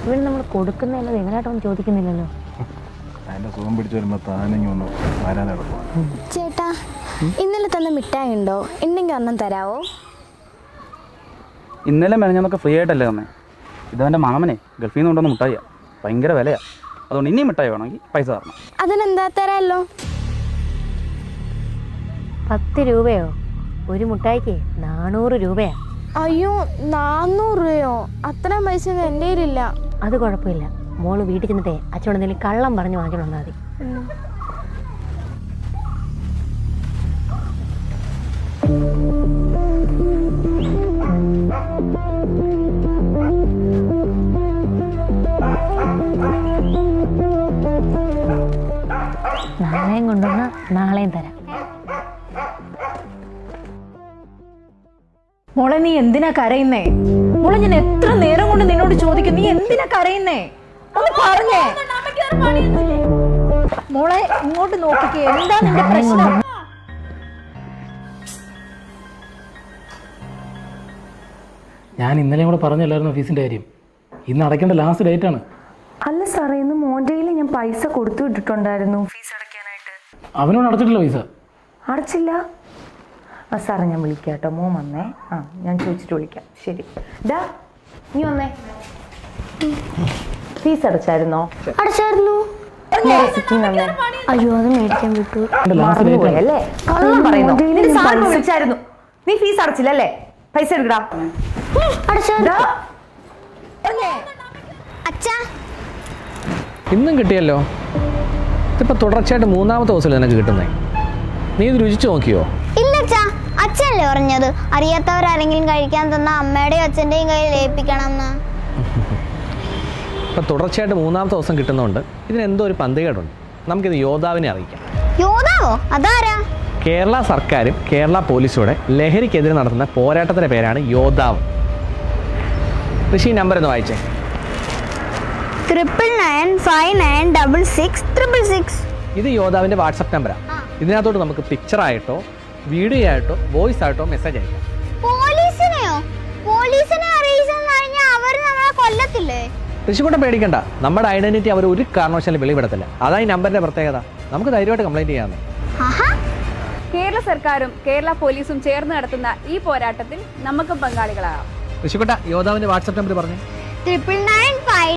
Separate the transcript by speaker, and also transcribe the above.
Speaker 1: ഇവിടെ നമ്മൾ കൊടുക്കുന്നതല്ലാതെ എങ്ങനെയായിട്ടൊന്നും ചോദിക്കുന്നില്ലല്ലോ.
Speaker 2: അതിന്റെ സുഖം പിടിച്ചു വരുമ്പോ താനെങ്കിൽ ഒന്ന് വരാനെടുക്കും.
Speaker 3: ചേട്ടാ, ഇന്നലെ തന്ന മിഠായി ഉണ്ടോ? ഉണ്ടെങ്കിൽ ഒന്നും തരാവോ?
Speaker 4: ഇന്നലെ മെനഞ്ഞാന്നൊക്കെ ഫ്രീ ആയിട്ടല്ലേ തന്നെ. ഇതവൻ്റെ മാമനെ ഗൾഫിൽ നിന്ന് കൊണ്ടുവന്ന മിഠായിയാ, ഭയങ്കര വിലയാണ്. അതുകൊണ്ട് ഇനിയും മിഠായി വേണമെങ്കിൽ പൈസ തരണം.
Speaker 3: അതിനെന്താ തരാമല്ലോ.
Speaker 1: 10 രൂപയോ? ഒരു മുട്ടായിക്ക് 400 രൂപയാ.
Speaker 3: അയ്യോ, 400 രൂപയോ? അത്രയും പൈസ ഒന്നും എൻ്റെ കയ്യിലില്ല.
Speaker 1: അത് കുഴപ്പമില്ല, മോള് വീട്ടിൽ ചെന്നിട്ടേ അച്ഛനോട് എന്തെങ്കിലും കള്ളം പറഞ്ഞ് വാങ്ങിക്കണം വന്നാൽ മതി. നാളെയും കൊണ്ടുവന്ന നാളെയും തരാം.
Speaker 5: മോളെ, നീ എന്തിനാ കരയുന്നേ? മോളെ, ഞാൻ എത്ര നേരം കൊണ്ട് നിന്നോട് ചോദിക്കും, നീ എന്തിനാ കരയുന്നേ? ഒന്ന് പറഞ്ഞേ. മോളെ, ഇങ്ങോട്ട് നോക്കിക്കേ, എന്താ നിന്റെ പ്രശ്നം?
Speaker 6: ഞാൻ ഇന്നലെ കൂടെ പറഞ്ഞല്ലായിരുന്നു ഫീസിൻ്റെ കാര്യം. ഇന്ന് അടയ്ക്കേണ്ട ലാസ്റ്റ് ഡേറ്റ് ആണ്.
Speaker 7: അല്ല സാറേ, ഇന്ന് മോൻ്റെയിൽ ഞാൻ പൈസ കൊടുത്തു വിട്ടിട്ടുണ്ടായിരുന്നു ഫീസ് അടയ്ക്കാനായിട്ട്.
Speaker 6: അവനോട് അടച്ചിട്ടില്ല പൈസ.
Speaker 7: അടച്ചില്ല? ആ സാറേ, ഞാൻ വിളിക്കാം കേട്ടോ. മോൻ വന്നേ. ആ, ഞാൻ ചോദിച്ചിട്ട് വിളിക്കാം. ശരി. ഡാ, നീ വന്നേ. ഫീസ് അടച്ചായിരുന്നോ?
Speaker 3: അടച്ചായിരുന്നു. അയ്യോ, അത് മേടിക്കാൻ വിട്ടു.
Speaker 7: മറന്നുപോയല്ലേ? കള്ളം പറയുന്നു. നിന്റെ സാറിനെ വിളിച്ചായിരുന്നു. നീ ഫീസ് അടച്ചില്ലല്ലേ? പൈസ എടുക്കടാ.
Speaker 8: ഇന്നും കിട്ടിയല്ലോ. ഇതിപ്പോൾ തുടർച്ചയായിട്ട് 3ാമത്തെ ദിവസമല്ലേ നിനക്ക് കിട്ടുന്നേ. നീ ഇത് രുചിച്ചു നോക്കിയോ?
Speaker 9: ഇല്ല അച്ഛാ, അച്ഛനല്ലേ പറഞ്ഞത് അറിയാത്തവരാരെങ്കിലും കഴിക്കാൻ തന്ന അമ്മയുടെയും അച്ഛൻ്റെയും കയ്യിൽ ഏൽപ്പിക്കണം എന്ന്.
Speaker 8: ഇപ്പം തുടർച്ചയായിട്ട് 3ാമത്തെ ദിവസം കിട്ടുന്നതുകൊണ്ട് ഇതിനെന്തോ ഒരു പന്തികേടുണ്ട്. നമുക്കിത് യോദ്ധാവിനെ അറിയിക്കാം.
Speaker 9: യോദ്ധാവോ? അതാരാ?
Speaker 8: കേരള സർക്കാരും കേരള പോലീസൂടെ ലഹരിക്കെതിരെ നടത്തുന്ന പോരാട്ടത്തിൻ്റെ പേരാണ് യോദ്ധാവ്. ഋഷി, നമ്പർ ഒന്ന് വായിച്ചേ.
Speaker 9: 9995966666.
Speaker 8: ഇത് യോദ്ധാവിൻ്റെ വാട്സപ്പ് നമ്പറാണ്. ഇതിനകത്തോട്ട് നമുക്ക് പിക്ചറായിട്ടോ വീഡിയോ ആയിട്ടോ വോയിസ് ആയിട്ടോ മെസ്സേജ് അയക്കാം.
Speaker 9: പോലീസിനെയോ? പോലീസിനെ അറിയിച്ചെന്ന് കഴിഞ്ഞാൽ അവർ നമ്മളെ കൊല്ലത്തില്ലേ?
Speaker 8: ഋഷിക്കൂട്ടം പേടിക്കണ്ട, നമ്മുടെ ഐഡന്റിറ്റി അവർ ഒരു കാരണവശാലും വെളിപ്പെടുത്തില്ല. അതാ ഈ നമ്പറിന്റെ പ്രത്യേകത. നമുക്ക് ധൈര്യമായിട്ട് കംപ്ലൈന്റ് ചെയ്യാമെന്ന്.
Speaker 10: കേരള സർക്കാരും കേരള പോലീസും ചേർന്ന് നടത്തുന്ന ഈ പോരാട്ടത്തിൽ നമുക്കും പങ്കാളികളാകാം.
Speaker 8: ഋഷിക്കൂട്ട, യോദ്ധാവിന്റെ വാട്സപ്പ് നമ്പർ പറഞ്ഞു.
Speaker 9: 9995